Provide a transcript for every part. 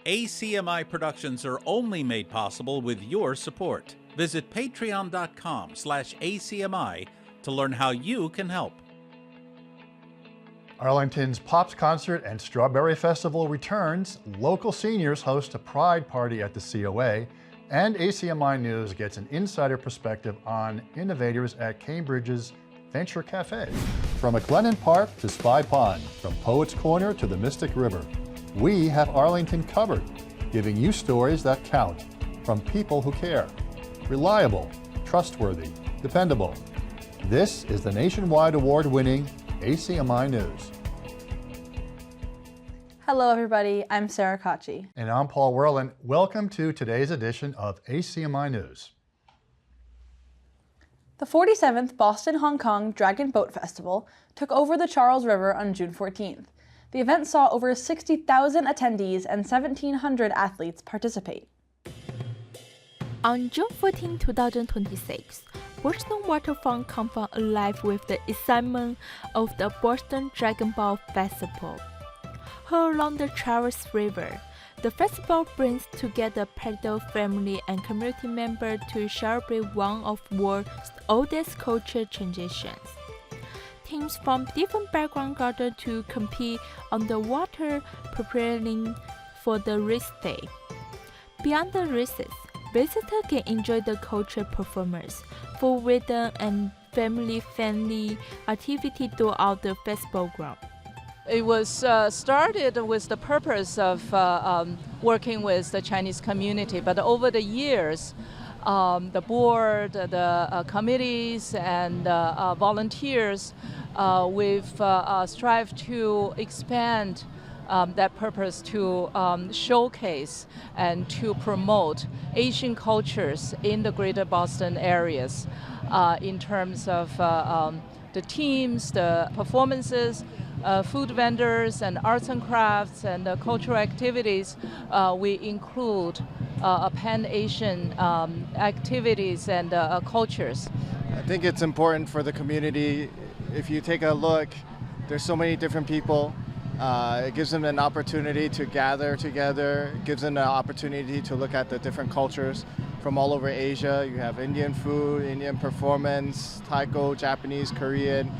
ACMi productions are only made possible with your support. Visit patreon.com/ACMi to learn how you can help. Arlington's Pops Concert and Strawberry Festival returns, local seniors host a Pride party at the COA, and ACMi News gets an insider perspective on innovators at Cambridge's Venture Café. From McLennan Park to Spy Pond, from Poets Corner to the Mystic River, we have Arlington covered, giving you stories that count from people who care. Reliable, trustworthy, dependable. This is the nationwide award-winning ACMi News. Hello everybody, I'm Sarah Kochi. And I'm Paul Werlin. Welcome to today's edition of ACMi News. The 47th Boston-Hong Kong Dragon Boat Festival took over the Charles River on June 14th. The event saw over 60,000 attendees and 1,700 athletes participate. On June 14, 2026, Boston waterfront comes alive with the excitement of the Boston Dragon Ball Festival. Held along the Charles River, the festival brings together paddle family and community members to celebrate one of the world's oldest cultural traditions. Teams from different backgrounds gather to compete on the water, preparing for the race day. Beyond the races, visitors can enjoy the cultural performance, food rhythm, and family-friendly activity throughout the festival ground. It was started with the purpose of working with the Chinese community, but over the years, the board, the committees, and volunteers, we've strived to expand that purpose to showcase and to promote Asian cultures in the greater Boston areas in terms of the teams, the performances, food vendors, and arts and crafts, and cultural activities. We include Pan-Asian activities and cultures. I think it's important for the community. If you take a look, there's so many different people. It gives them an opportunity to gather together. It gives them an opportunity to look at the different cultures from all over Asia. You have Indian food, Indian performance, Taiko, Japanese, Korean,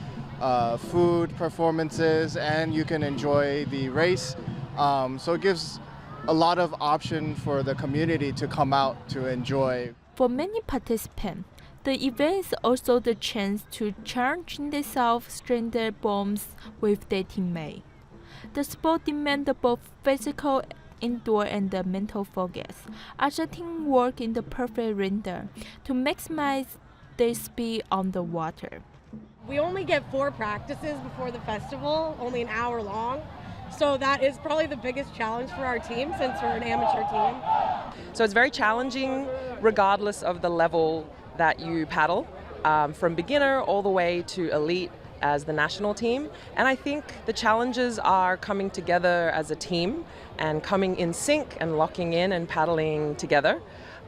food performances, and you can enjoy the race. So it gives a lot of option for the community to come out to enjoy. For many participants, the event is also the chance to challenge themselves, strengthen their bonds with their teammates. The sport demands both physical, indoor, and mental focus, as the team work in the perfect rhythm to maximize their speed on the water. We only get 4 practices before the festival, only an hour long. So that is probably the biggest challenge for our team since we're an amateur team. So it's very challenging regardless of the level that you paddle, from beginner all the way to elite as the national team. And I think the challenges are coming together as a team and coming in sync and locking in and paddling together.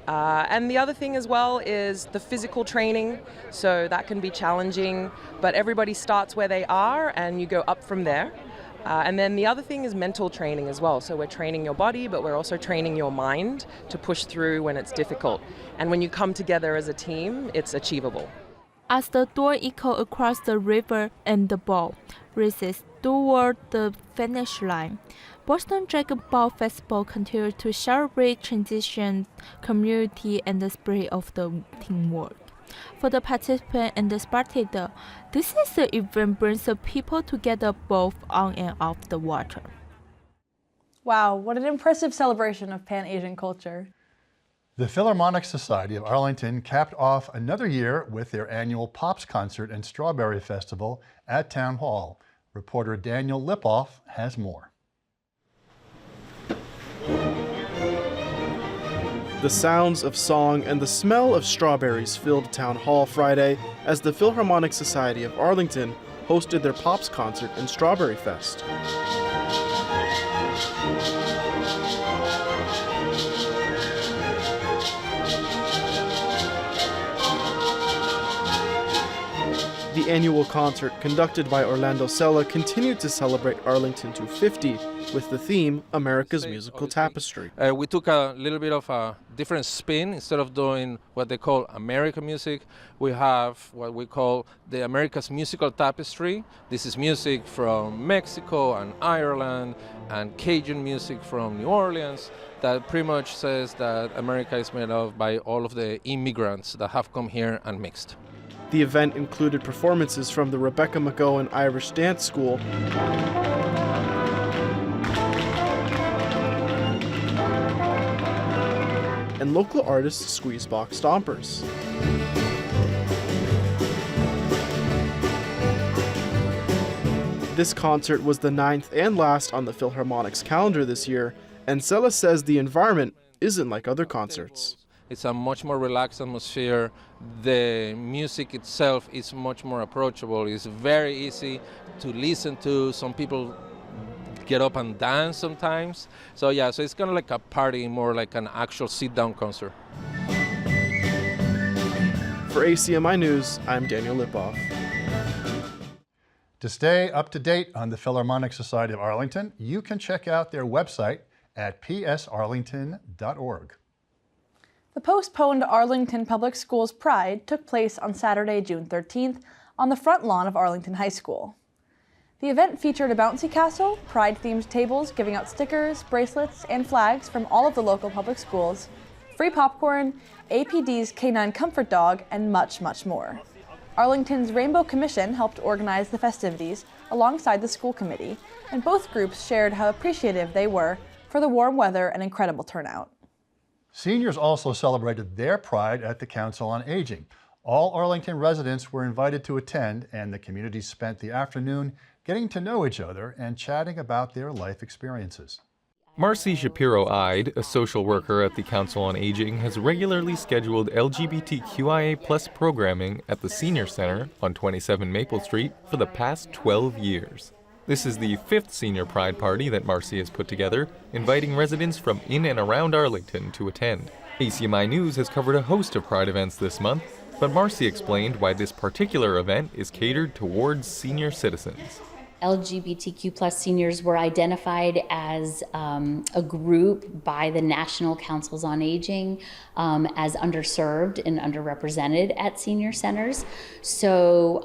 And the other thing as well is the physical training, so that can be challenging, but everybody starts where they are and you go up from there. And then the other thing is mental training as well, so we're training your body, but we're also training your mind to push through when it's difficult. And when you come together as a team, it's achievable. As the door echoes across the river and the ball races toward the finish line, Boston Dragon Ball Festival continues to celebrate transition, community, and the spirit of the teamwork. For the participant and the spectator, this is the event brings the people together both on and off the water. Wow, what an impressive celebration of Pan-Asian culture. The Philharmonic Society of Arlington capped off another year with their annual Pops Concert and Strawberry Festival at Town Hall. Reporter Daniel Lipoff has more. The sounds of song and the smell of strawberries filled Town Hall Friday as the Philharmonic Society of Arlington hosted their Pops Concert and Strawberry Fest. The annual concert, conducted by Orlando Sella, continued to celebrate Arlington 250 with the theme America's Musical Tapestry. We took a little bit of a different spin. Instead of doing what they call American music, we have what we call the America's Musical Tapestry. This is music from Mexico and Ireland and Cajun music from New Orleans that pretty much says that America is made of by all of the immigrants that have come here and mixed. The event included performances from the Rebecca McGowan Irish Dance School, and local artists Squeezebox Stompers. This concert was the 9th and last on the Philharmonic's calendar this year, and Sela says the environment isn't like other concerts. It's a much more relaxed atmosphere. The music itself is much more approachable. It's very easy to listen to. Some people get up and dance sometimes. So yeah, so it's kind of like a party, more like an actual sit-down concert. For ACMi News, I'm Daniel Lipoff. To stay up to date on the Philharmonic Society of Arlington, you can check out their website at psarlington.org. The postponed Arlington Public Schools Pride took place on Saturday, June 13th, on the front lawn of Arlington High School. The event featured a bouncy castle, Pride-themed tables giving out stickers, bracelets, and flags from all of the local public schools, free popcorn, APD's Canine Comfort Dog, and much, much more. Arlington's Rainbow Commission helped organize the festivities alongside the school committee, and both groups shared how appreciative they were for the warm weather and incredible turnout. Seniors also celebrated their Pride at the Council on Aging. All Arlington residents were invited to attend, and the community spent the afternoon getting to know each other and chatting about their life experiences. Marcy Shapiro-Ide, a social worker at the Council on Aging, has regularly scheduled LGBTQIA+ programming at the Senior Center on 27 Maple Street for the past 12 years. This is the 5th Senior Pride Party that Marcy has put together, inviting residents from in and around Arlington to attend. ACMi News has covered a host of Pride events this month, but Marcy explained why this particular event is catered towards senior citizens. LGBTQ+ seniors were identified as a group by the National Councils on Aging as underserved and underrepresented at senior centers. So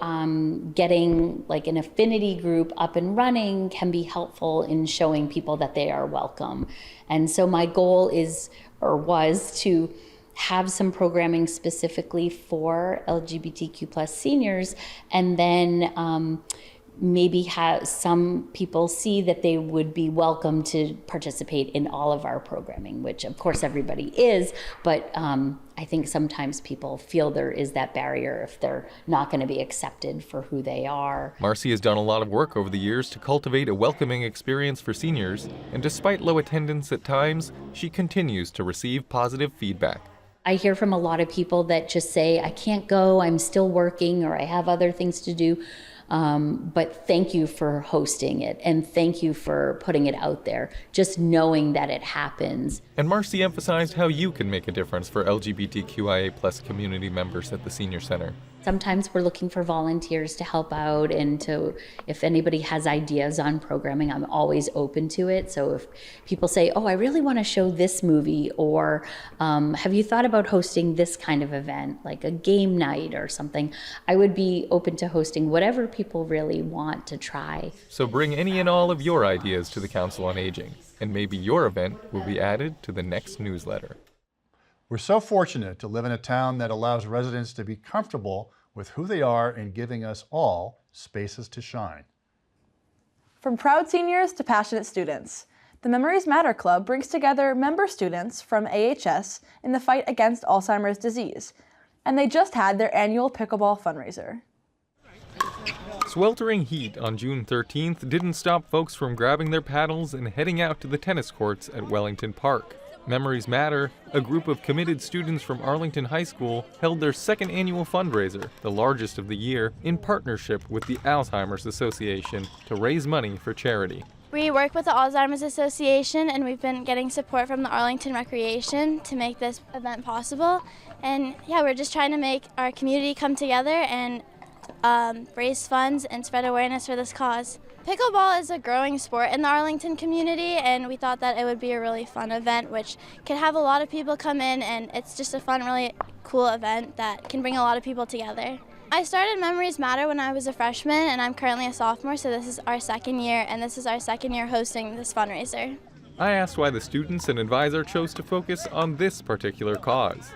getting like an affinity group up and running can be helpful in showing people that they are welcome. And so my goal is, or was, to have some programming specifically for LGBTQ+ seniors, and then maybe have some people see that they would be welcome to participate in all of our programming, which of course everybody is, but I think sometimes people feel there is that barrier if they're not going to be accepted for who they are. Marcy has done a lot of work over the years to cultivate a welcoming experience for seniors, and despite low attendance at times, she continues to receive positive feedback. I hear from a lot of people that just say, I can't go, I'm still working, or I have other things to do. But thank you for hosting it, and thank you for putting it out there, just knowing that it happens. And Marcy emphasized how you can make a difference for LGBTQIA+ community members at the Senior Center. Sometimes we're looking for volunteers to help out, and to, if anybody has ideas on programming, I'm always open to it. So if people say, oh, I really want to show this movie, or have you thought about hosting this kind of event, like a game night or something, I would be open to hosting whatever people really want to try. So bring any and all of your ideas to the Council on Aging, and maybe your event will be added to the next newsletter. We're so fortunate to live in a town that allows residents to be comfortable with who they are and giving us all spaces to shine. From proud seniors to passionate students, the Memories Matter Club brings together member students from AHS in the fight against Alzheimer's disease, and they just had their annual Pickleball fundraiser. Sweltering heat on June 13th didn't stop folks from grabbing their paddles and heading out to the tennis courts at Wellington Park. Memories Matter, a group of committed students from Arlington High School, held their second annual fundraiser, the largest of the year, in partnership with the Alzheimer's Association to raise money for charity. We work with the Alzheimer's Association, and we've been getting support from the Arlington Recreation to make this event possible. And yeah, we're just trying to make our community come together and raise funds and spread awareness for this cause. Pickleball is a growing sport in the Arlington community, and we thought that it would be a really fun event which could have a lot of people come in, and it's just a fun, really cool event that can bring a lot of people together. I started Memories Matter when I was a freshman, and I'm currently a sophomore, so this is our second year, and this is our second year hosting this fundraiser. I asked why the students and advisor chose to focus on this particular cause.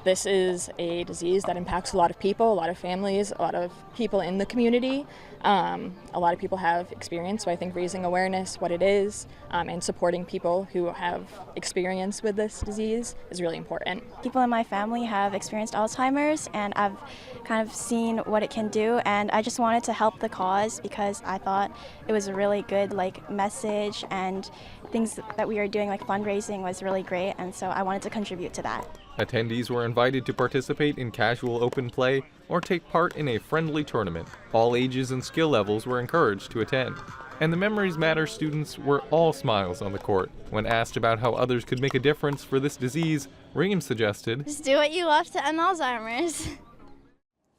This is a disease that impacts a lot of people, a lot of families, a lot of people in the community. A lot of people have experience, so I think raising awareness, what it is, and supporting people who have experience with this disease is really important. People in my family have experienced Alzheimer's, and I've kind of seen what it can do, and I just wanted to help the cause because I thought it was a really good message, and things that we were doing like fundraising was really great, and so I wanted to contribute to that. Attendees were invited to participate in casual open play or take part in a friendly tournament. All ages and skill levels were encouraged to attend. And the Memories Matter students were all smiles on the court. When asked about how others could make a difference for this disease, Reem suggested, Just do what you love to end Alzheimer's.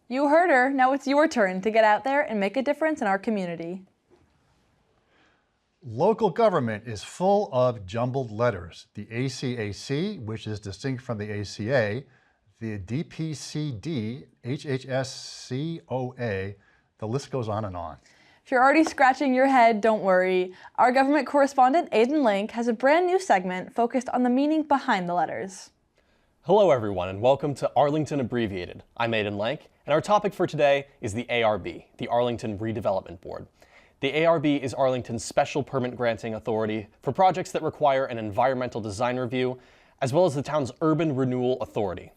You heard her. Now it's your turn to get out there and make a difference in our community. Local government is full of jumbled letters. The ACAC, which is distinct from the ACA, the DPCD, HHSCOA, the list goes on and on. If you're already scratching your head, don't worry. Our government correspondent, Aiden Link, has a brand new segment focused on the meaning behind the letters. Hello everyone, and welcome to Arlington Abbreviated. I'm Aiden Link, and our topic for today is the ARB, the Arlington Redevelopment Board. The ARB is Arlington's special permit granting authority for projects that require an environmental design review, as well as the town's urban renewal authority.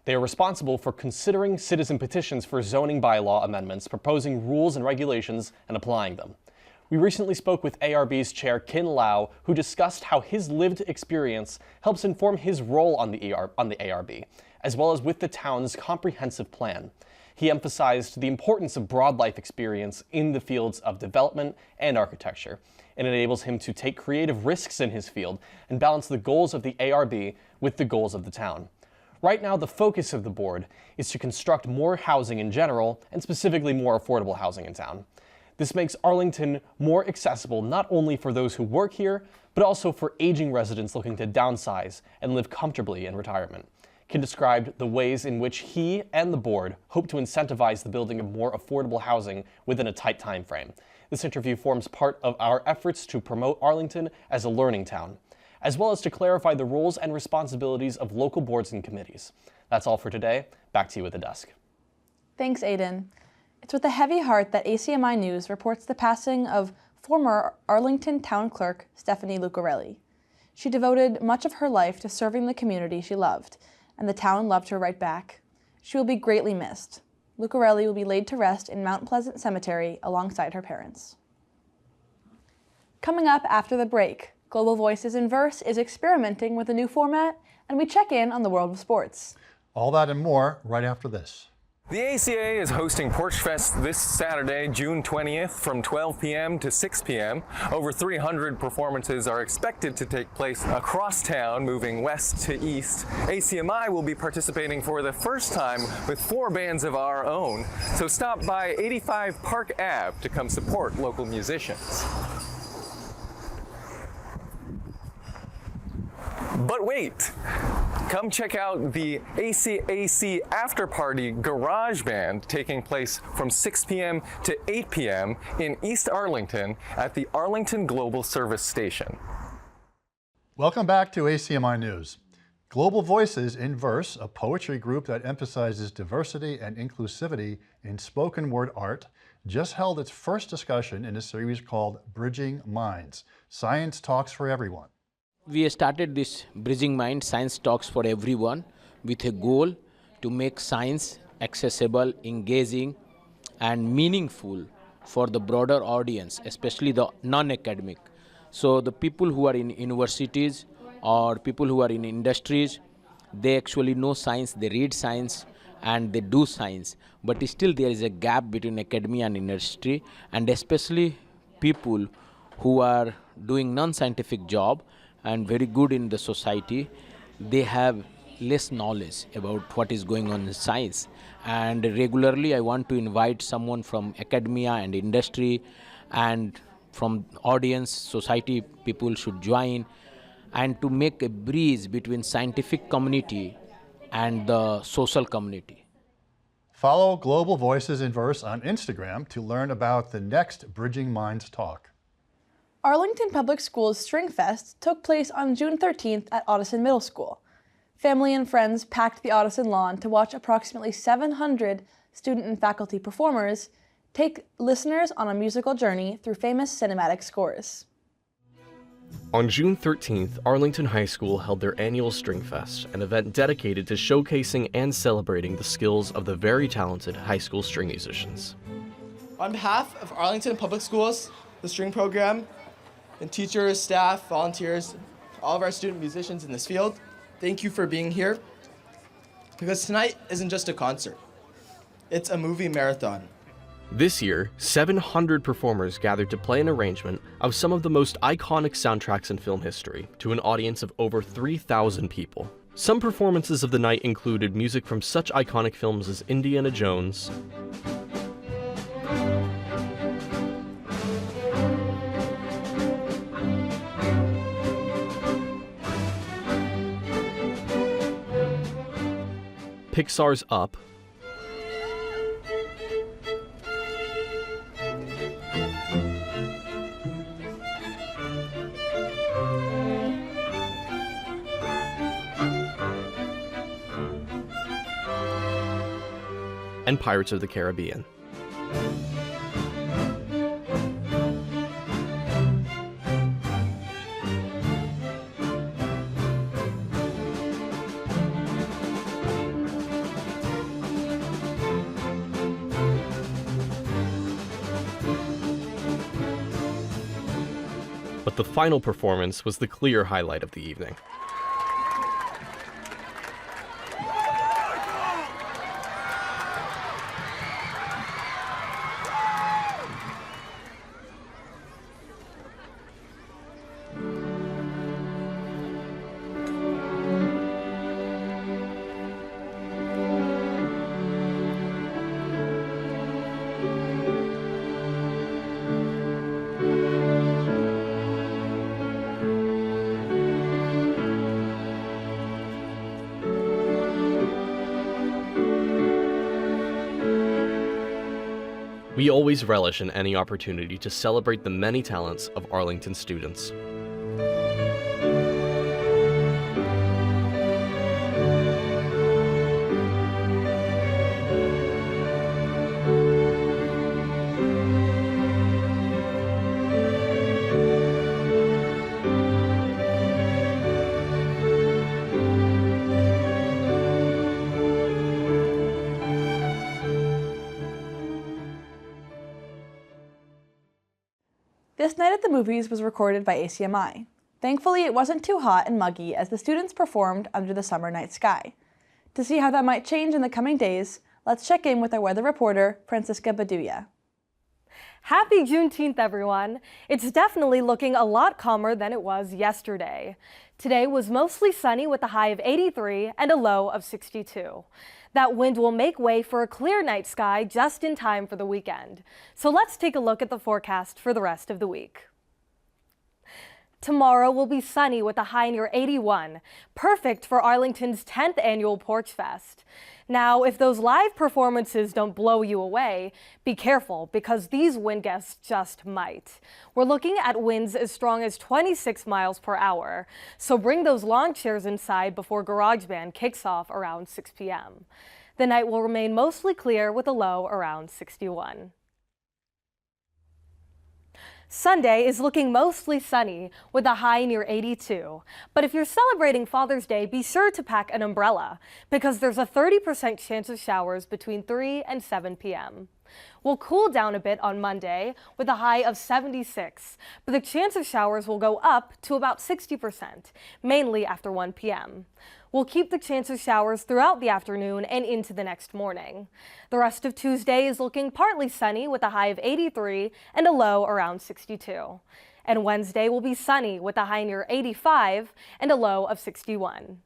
They are responsible for considering citizen petitions for zoning bylaw amendments, proposing rules and regulations, and applying them. We recently spoke with ARB's chair, Kin Lau, who discussed how his lived experience helps inform his role on the ARB, as well as with the town's comprehensive plan. He emphasized the importance of broad life experience in the fields of development and architecture. It enables him to take creative risks in his field and balance the goals of the ARB with the goals of the town. Right now, the focus of the board is to construct more housing in general, and specifically more affordable housing in town. This makes Arlington more accessible not only for those who work here, but also for aging residents looking to downsize and live comfortably in retirement. Kin described the ways in which he and the board hope to incentivize the building of more affordable housing within a tight time frame. This interview forms part of our efforts to promote Arlington as a learning town, as well as to clarify the roles and responsibilities of local boards and committees. That's all for today. Back to you at the desk. Thanks, Aiden. It's with a heavy heart that ACMi News reports the passing of former Arlington Town Clerk Stephanie Lucarelli. She devoted much of her life to serving the community she loved, and the town loved her right back. She will be greatly missed. Lucarelli will be laid to rest in Mount Pleasant Cemetery alongside her parents. Coming up after the break, Global Voices in Verse is experimenting with a new format, and we check in on the world of sports. All that and more right after this. The ACA is hosting Porchfest this Saturday, June 20th from 12 p.m. to 6 p.m. Over 300 performances are expected to take place across town, moving west to east. ACMi will be participating for the first time with 4 bands of our own, so stop by 85 Park Ave to come support local musicians. But wait! Come check out the ACAC After Party Garage Band taking place from 6 p.m. to 8 p.m. in East Arlington at the Arlington Global Service Station. Welcome back to ACMi News. Global Voices in Verse, a poetry group that emphasizes diversity and inclusivity in spoken word art, just held its first discussion in a series called Bridging Minds, Science Talks for Everyone. We started this Bridging Minds Science Talks for Everyone with a goal to make science accessible, engaging, and meaningful for the broader audience, especially the non-academic. So the people who are in universities or people who are in industries, they actually know science, they read science, and they do science. But still there is a gap between academia and industry, and especially people who are doing non-scientific job and very good in the society, they have less knowledge about what is going on in science. And regularly I want to invite someone from academia and industry and from audience, society, people should join, and to make a bridge between scientific community and the social community. Follow Global Voices in Verse on Instagram to learn about the next Bridging Minds talk. Arlington Public Schools String Fest took place on June 13th at Ottoson Middle School. Family and friends packed the Ottoson lawn to watch approximately 700 student and faculty performers take listeners on a musical journey through famous cinematic scores. On June 13th, Arlington High School held their annual String Fest, an event dedicated to showcasing and celebrating the skills of the very talented high school string musicians. On behalf of Arlington Public Schools, the string program, and teachers, staff, volunteers, all of our student musicians in this field, thank you for being here, because tonight isn't just a concert, it's a movie marathon. This year, 700 performers gathered to play an arrangement of some of the most iconic soundtracks in film history to an audience of over 3,000 people. Some performances of the night included music from such iconic films as Indiana Jones, Pixar's Up, and Pirates of the Caribbean. But the final performance was the clear highlight of the evening. We always relish in any opportunity to celebrate the many talents of Arlington students. This night at the movies was recorded by ACMi. Thankfully, it wasn't too hot and muggy as the students performed under the summer night sky. To see how that might change in the coming days, let's check in with our weather reporter, Francisca Baduya. Happy Juneteenth, everyone! It's definitely looking a lot calmer than it was yesterday. Today was mostly sunny with a high of 83 and a low of 62. That wind will make way for a clear night sky just in time for the weekend. So let's take a look at the forecast for the rest of the week. Tomorrow will be sunny with a high near 81, perfect for Arlington's 10th annual Porchfest. Now, if those live performances don't blow you away, be careful because these wind gusts just might. We're looking at winds as strong as 26 miles per hour, so bring those lawn chairs inside before Garage Band kicks off around 6 p.m. The night will remain mostly clear with a low around 61. Sunday is looking mostly sunny with a high near 82. But if you're celebrating Father's Day, be sure to pack an umbrella because there's a 30% chance of showers between 3 and 7 p.m. We'll cool down a bit on Monday with a high of 76, but the chance of showers will go up to about 60%, mainly after 1 p.m. We'll keep the chance of showers throughout the afternoon and into the next morning. The rest of Tuesday is looking partly sunny with a high of 83 and a low around 62. And Wednesday will be sunny with a high near 85 and a low of 61.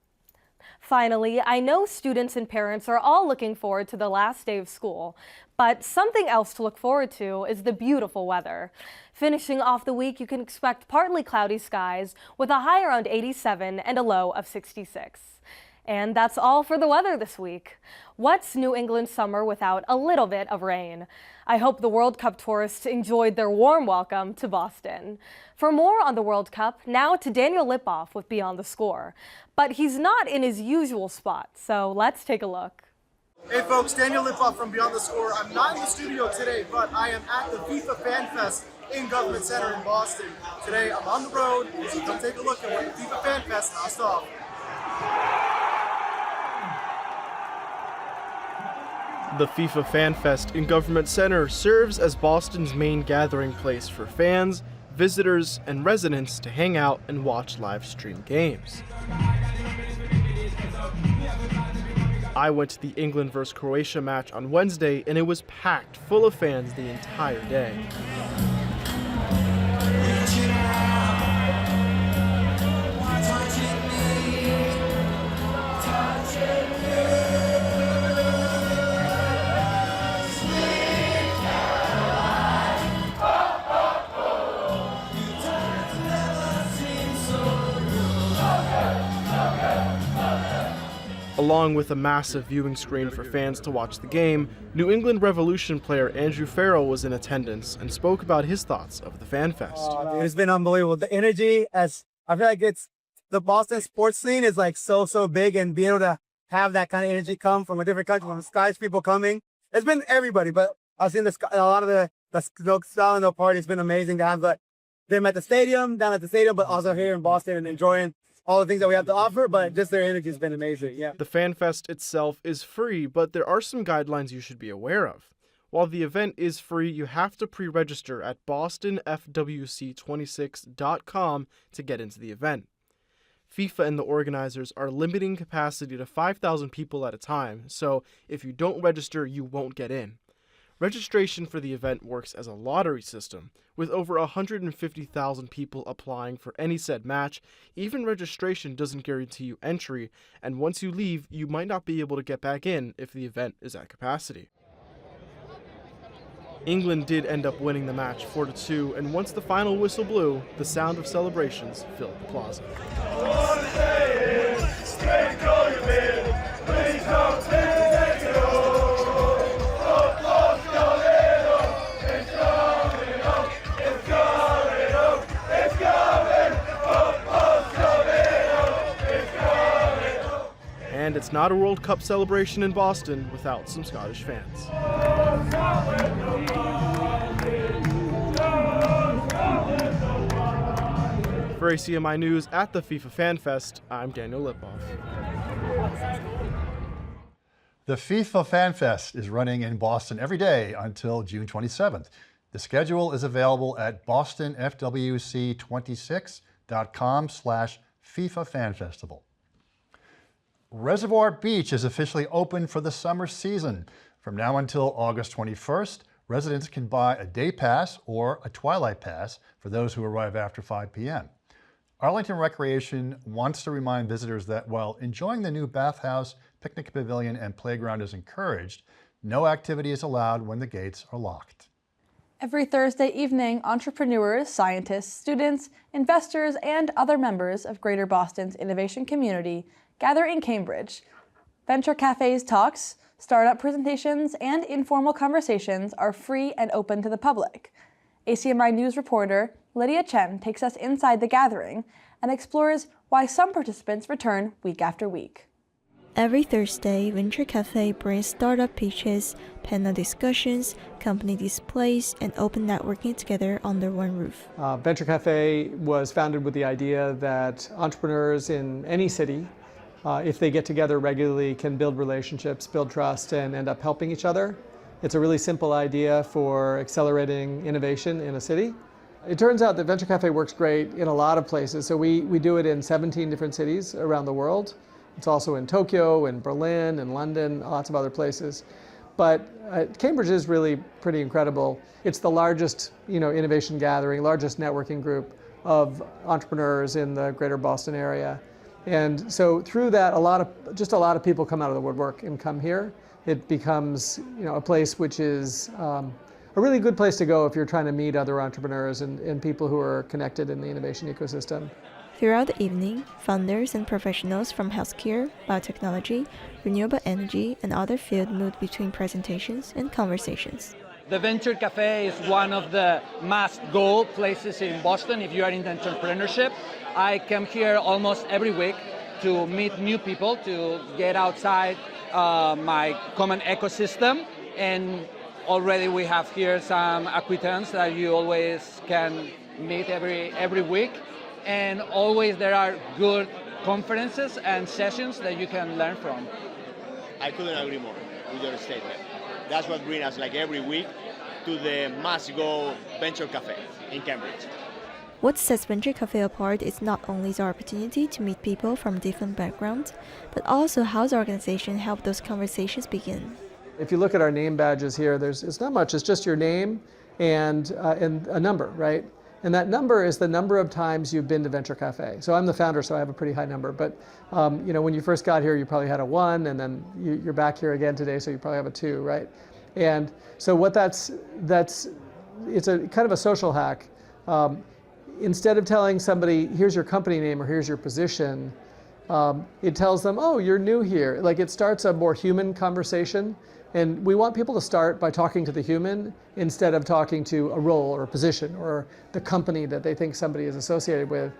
Finally, I know students and parents are all looking forward to the last day of school, but something else to look forward to is the beautiful weather. Finishing off the week, you can expect partly cloudy skies with a high around 87 and a low of 66. And that's all for the weather this week. What's New England summer without a little bit of rain? I hope the World Cup tourists enjoyed their warm welcome to Boston. For more on the World Cup, now to Daniel Lipoff with Beyond the Score. But he's not in his usual spot, so let's take a look. Hey folks, Daniel Lipoff from Beyond the Score. I'm not in the studio today, but I am at the FIFA Fan Fest in Government Center in Boston. Today I'm on the road, so come take a look at what FIFA Fan Fest has to offer. The FIFA Fan Fest in Government Center serves as Boston's main gathering place for fans, visitors, and residents to hang out and watch live stream games. I went to the England vs. Croatia match on Wednesday, and it was packed full of fans the entire day. Along with a massive viewing screen for fans to watch the game, New England Revolution player Andrew Farrell was in attendance and spoke about his thoughts of the Fan Fest. It's been unbelievable. The energy, as I feel like it's the Boston sports scene is like so big, and being able to have that kind of energy come from a different country, from Sky's people coming. It's been everybody, but I've seen a lot of the style in the party. It's been amazing to have them at the stadium, down at the stadium, but also here in Boston and enjoying all the things that we have to offer, but just their energy has been amazing, yeah. The Fan Fest itself is free, but there are some guidelines you should be aware of. While the event is free, you have to pre-register at bostonfwc26.com to get into the event. FIFA and the organizers are limiting capacity to 5,000 people at a time, so if you don't register, you won't get in. Registration for the event works as a lottery system, with over 150,000 people applying for any said match. Even registration doesn't guarantee you entry, and once you leave, you might not be able to get back in if the event is at capacity. England did end up winning the match 4-2, and once the final whistle blew, the sound of celebrations filled the plaza. And it's not a World Cup celebration in Boston without some Scottish fans. For ACMi News at the FIFA Fan Fest, I'm Daniel Lipoff. The FIFA Fan Fest is running in Boston every day until June 27th. The schedule is available at bostonfwc26.com/FIFA Fan Festival. Reservoir Beach is officially open for the summer season. From now until August 21st, residents can buy a day pass or a twilight pass for those who arrive after 5 p.m. Arlington Recreation wants to remind visitors that while enjoying the new bathhouse, picnic pavilion, and playground is encouraged, no activity is allowed when the gates are locked. Every Thursday evening, entrepreneurs, scientists, students, investors, and other members of Greater Boston's innovation community gather in Cambridge. Venture Cafe's talks, startup presentations, and informal conversations are free and open to the public. ACMi News reporter Lydia Chen takes us inside the gathering and explores why some participants return week after week. Every Thursday, Venture Cafe brings startup pitches, panel discussions, company displays, and open networking together under one roof. Venture Cafe was founded with the idea that entrepreneurs in any city, if they get together regularly, can build relationships, build trust, and end up helping each other. It's a really simple idea for accelerating innovation in a city. It turns out that Venture Cafe works great in a lot of places. So we do it in 17 different cities around the world. It's also in Tokyo, in Berlin, in London, lots of other places. But Cambridge is really pretty incredible. It's the largest, innovation gathering, largest networking group of entrepreneurs in the greater Boston area. And so through that, a lot of people come out of the woodwork and come here. It becomes, a place which is a really good place to go if you're trying to meet other entrepreneurs and people who are connected in the innovation ecosystem. Throughout the evening, founders and professionals from healthcare, biotechnology, renewable energy, and other fields moved between presentations and conversations. The Venture Café is one of the must-go places in Boston if you are in entrepreneurship. I come here almost every week to meet new people, to get outside my common ecosystem, and already we have here some acquaintances that you always can meet every week, and always there are good conferences and sessions that you can learn from. I couldn't agree more with your statement. That's what brings us every week to the must-go Venture Café in Cambridge. What sets Venture Café apart is not only the opportunity to meet people from different backgrounds, but also how the organization helped those conversations begin. If you look at our name badges here, it's not much. It's just your name and a number, right? And that number is the number of times you've been to Venture Café. So I'm the founder, so I have a pretty high number. But when you first got here, you probably had a 1, and then you're back here again today, so you probably have a 2, right? And so what it's a kind of a social hack. Instead of telling somebody, here's your company name or here's your position, it tells them, oh, you're new here. It starts a more human conversation. And we want people to start by talking to the human instead of talking to a role or a position or the company that they think somebody is associated with.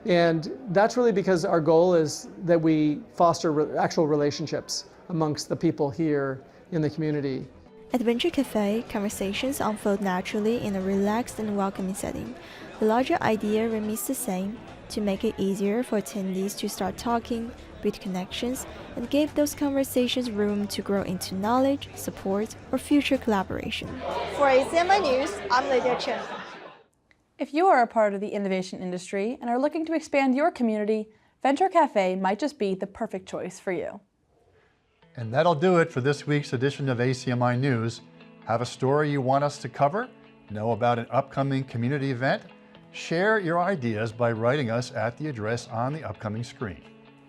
And that's really because our goal is that we foster actual relationships amongst the people here in the community. At Venture Café, conversations unfold naturally in a relaxed and welcoming setting. The larger idea remains the same: to make it easier for attendees to start talking, build connections, and give those conversations room to grow into knowledge, support, or future collaboration. For ACMi News, I'm Lydia Chen. If you are a part of the innovation industry and are looking to expand your community, Venture Café might just be the perfect choice for you. And that'll do it for this week's edition of ACMi News. Have a story you want us to cover? Know about an upcoming community event? Share your ideas by writing us at the address on the upcoming screen.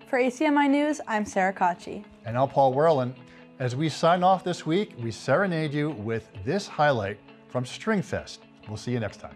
For ACMi News, I'm Sarah Kotche. And I'm Paul Werlin. As we sign off this week, we serenade you with this highlight from Stringfest. We'll see you next time.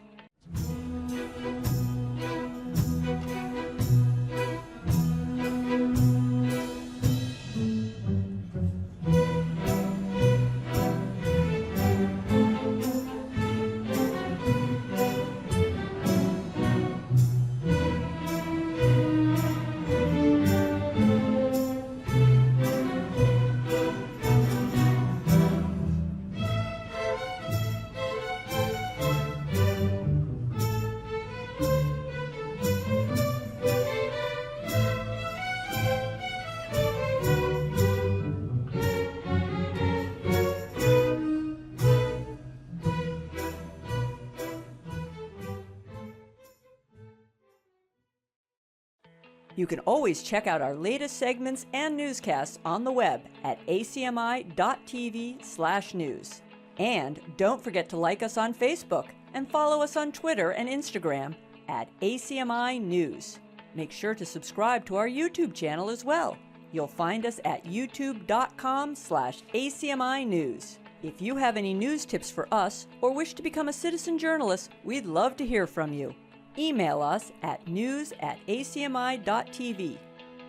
You can always check out our latest segments and newscasts on the web at acmi.tv/news. And don't forget to like us on Facebook and follow us on Twitter and Instagram at ACMi News. Make sure to subscribe to our YouTube channel as well. You'll find us at youtube.com/ACMi News. If you have any news tips for us or wish to become a citizen journalist, we'd love to hear from you. Email us at news@acmi.tv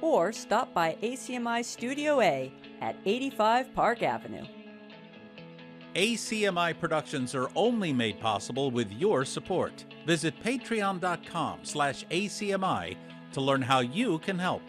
or stop by ACMI Studio A at 85 Park Avenue. ACMI productions are only made possible with your support. Visit patreon.com/ACMI to learn how you can help.